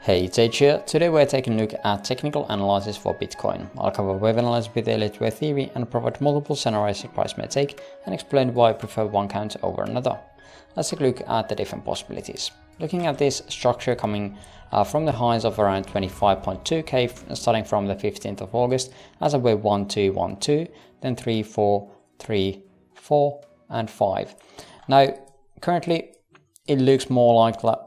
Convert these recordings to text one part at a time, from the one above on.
Hey, it's H here. Today we're taking a look at technical analysis for Bitcoin. I'll cover wave analysis with the Elliott Wave theory and provide multiple scenarios the price may take and explain why I prefer one count over another. Let's take a look at the different possibilities. Looking at this structure coming from the highs of around 25.2k starting from the 15th of August as a wave 1, 2, 1, 2, then 3, 4, 3, 4 and 5. Now currently it looks more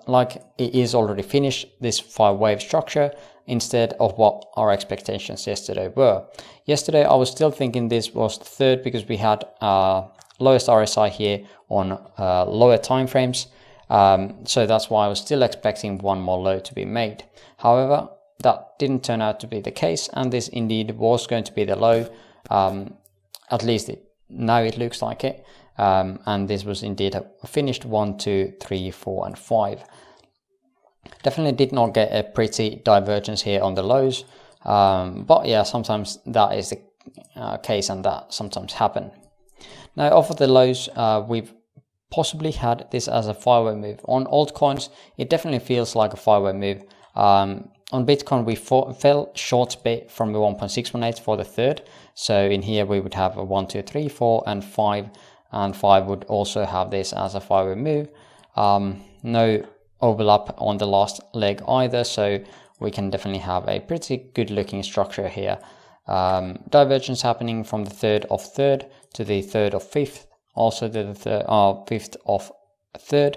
like it is already finished, this 5-wave structure, instead of what our expectations yesterday were. Yesterday I was still thinking this was the third because we had lowest RSI here on lower time frames. So that's why I was still expecting one more low to be made. However, that didn't turn out to be the case, and this indeed was going to be the low. At least now it looks like it. And this was indeed a finished 1, 2, 3, 4 and 5. Definitely did not get a pretty divergence here on the lows, but yeah, sometimes that is the case and that sometimes happen. Now off of the lows, we've possibly had this as a 5-way move. On altcoins it definitely feels like a 5-way move. On Bitcoin we fell short a bit from the 1.618 for the third, so in here we would have a 1, 2, 3, 4 and 5. And 5 would also have this as a 5-way move. No overlap on the last leg either, so we can definitely have a pretty good looking structure here. Divergence happening from the 3rd of 3rd to the 3rd of 5th, also to the 5th of 3rd,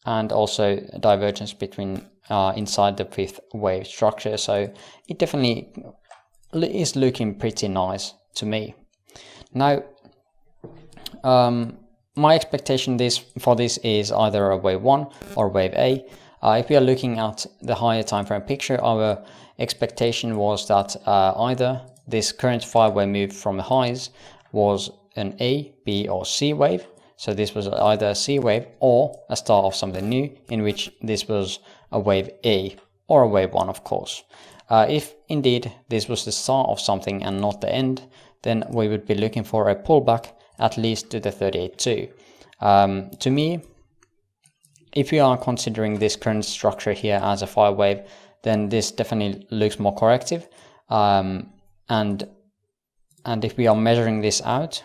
and also divergence between inside the 5th wave structure. So it definitely is looking pretty nice to me. Now my expectation for this is either a wave 1 or wave A. If we are looking at the higher time frame picture, our expectation was that either this current 5-way move from the highs was an A, B or C wave. So this was either a C wave or a start of something new, in which this was a wave A or a wave 1, of course. If indeed this was the start of something and not the end, then we would be looking for a pullback at least to the 38.2. To me, if we are considering this current structure here as a 5-wave, then this definitely looks more corrective. And if we are measuring this out,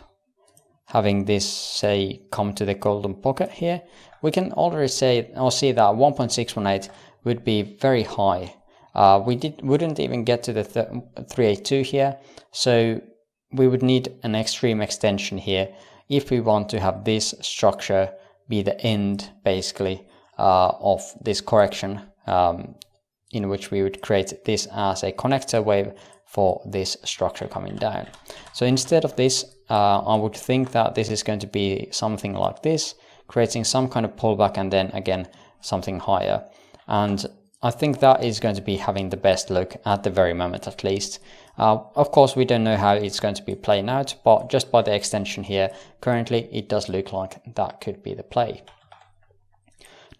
having this say come to the golden pocket here, we can already say or see that 1.618 would be very high. Wouldn't even get to the 382 here, so we would need an extreme extension here if we want to have this structure be the end basically of this correction, in which we would create this as a connector wave for this structure coming down. So instead of this, I would think that this is going to be something like this, creating some kind of pullback and then again something higher. And I think that is going to be having the best look at the very moment, at least. Of course, we don't know how it's going to be playing out, but just by the extension here, currently it does look like that could be the play.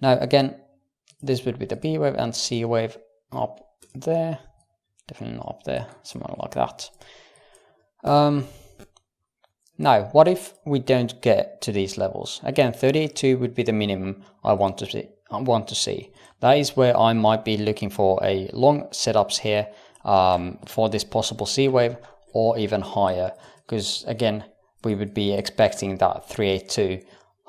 Now again, this would be the B wave and C wave up there, definitely not up there, somewhere like that. Now, what if we don't get to these levels? Again, 38.2 would be the minimum I want to see. That is where I might be looking for a long setups here for this possible C wave or even higher, because again we would be expecting that 382.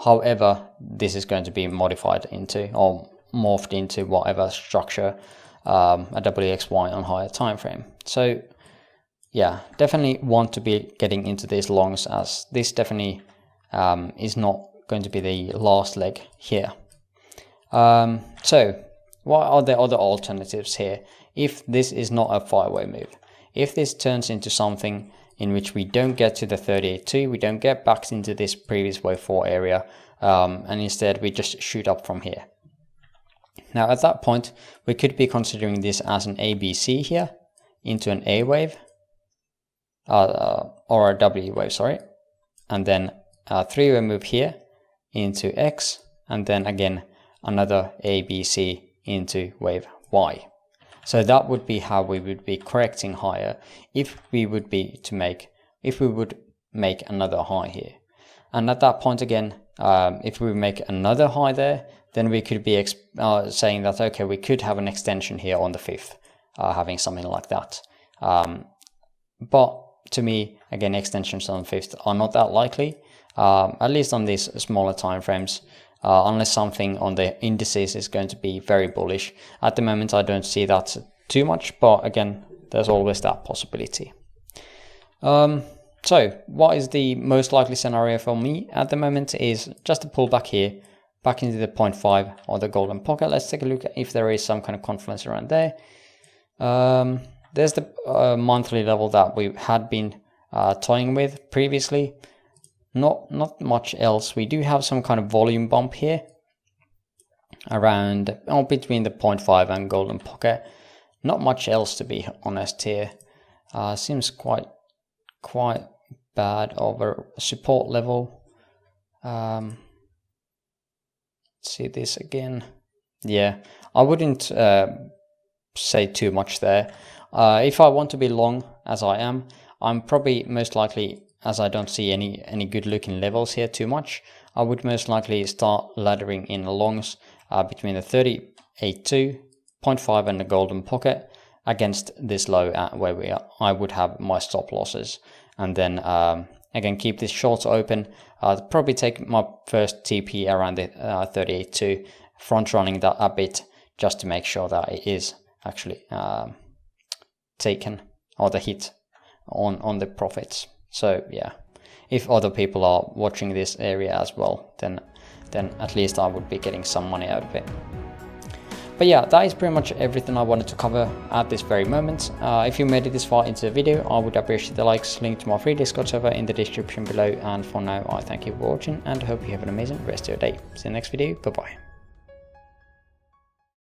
However, this is going to be modified into or morphed into whatever structure, a WXY on higher time frame. So yeah, definitely want to be getting into these longs, as this definitely is not going to be the last leg here. So what are the other alternatives here if this is not a 5-way move? If this turns into something in which we don't get to the 38.2, we don't get back into this previous wave 4 area, and instead we just shoot up from here. Now at that point we could be considering this as an ABC here into an A wave, or a W wave, sorry, and then a 3-way move here into X, and then again another ABC into wave Y. So that would be how we would be correcting higher if we would make another high here. And at that point again, if we make another high there, then we could be saying that, okay, we could have an extension here on the 5th, having something like that. But to me, again, extensions on the 5th are not that likely, at least on these smaller time frames, unless something on the indices is going to be very bullish. At the moment, I don't see that too much, but again, there's always that possibility. So what is the most likely scenario for me at the moment is just a pullback here, back into the 0.5 or the golden pocket. Let's take a look at if there is some kind of confluence around there. There's the monthly level that we had been toying with previously. Not much else. We do have some kind of volume bump here around between the 0.5 and golden pocket. Not much else, to be honest here. Seems quite bad over support level. See this again. Yeah, I wouldn't say too much there. If I want to be long, as I am, I'm probably most likely, as I don't see any good looking levels here too much, I would most likely start laddering in longs between the 38.2, 0.5 and the golden pocket against this low at where I would have my stop losses, and then again keep this short open. Probably take my first TP around the 38.2, front running that a bit just to make sure that it is actually taken, or the hit on the profits. So yeah, if other people are watching this area as well, then at least I would be getting some money out of it. But yeah, that is pretty much everything I wanted to cover at this very moment. If you made it this far into the video, I would appreciate the likes. Link to my free Discord server in the description below. And for now, I thank you for watching and hope you have an amazing rest of your day. See you next video. Bye bye.